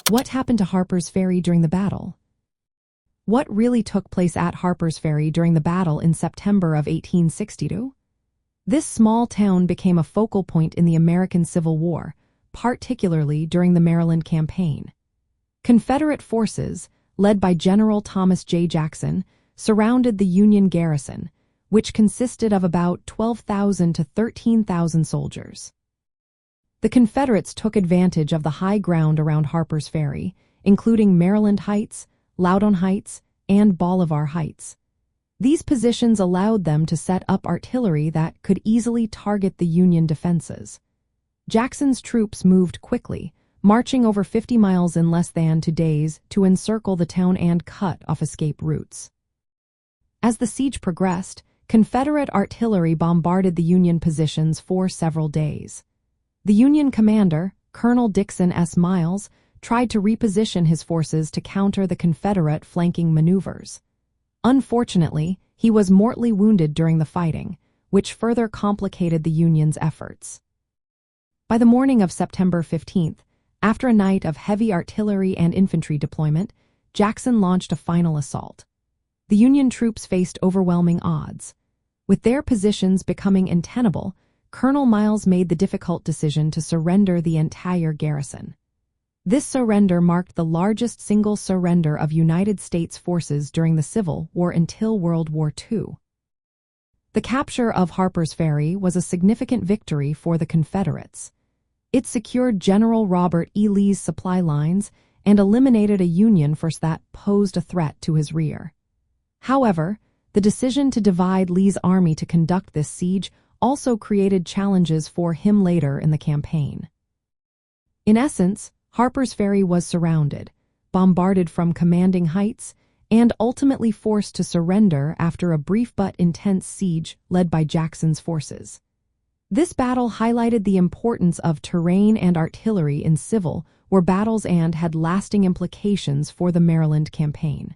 What happened to Harpers Ferry during the battle? What really took place at Harpers Ferry during the battle in September of 1862? This small town became a focal point in the American Civil War, particularly during the Maryland Campaign. Confederate forces, led by General Thomas J. Jackson, surrounded the Union garrison, which consisted of about 12,000 to 13,000 soldiers. The Confederates took advantage of the high ground around Harpers Ferry, including Maryland Heights, Loudon Heights, and Bolivar Heights. These positions allowed them to set up artillery that could easily target the Union defenses. Jackson's troops moved quickly, marching over 50 miles in less than 2 days to encircle the town and cut off escape routes. As the siege progressed, Confederate artillery bombarded the Union positions for several days. The Union commander, Colonel Dixon S. tried to reposition his forces to counter the Confederate flanking maneuvers. Unfortunately, he was mortally wounded during the fighting, which further complicated the Union's efforts. By the morning of September 15th, after a night of heavy artillery and infantry deployment, Jackson launched a final assault. The Union troops faced overwhelming odds. With their positions becoming untenable, Colonel Miles made the difficult decision to surrender the entire garrison. This surrender marked the largest single surrender of United States forces during the Civil War until World War II. The capture of Harpers Ferry was a significant victory for the Confederates. It secured General Robert E. Lee's supply lines and eliminated a Union force that posed a threat to his rear. However, the decision to divide Lee's army to conduct this siege also created challenges for him later in the campaign. In essence, Harpers Ferry was surrounded, bombarded from commanding heights, and ultimately forced to surrender after a brief but intense siege led by Jackson's forces. This battle highlighted the importance of terrain and artillery in Civil War battles and had lasting implications for the Maryland Campaign.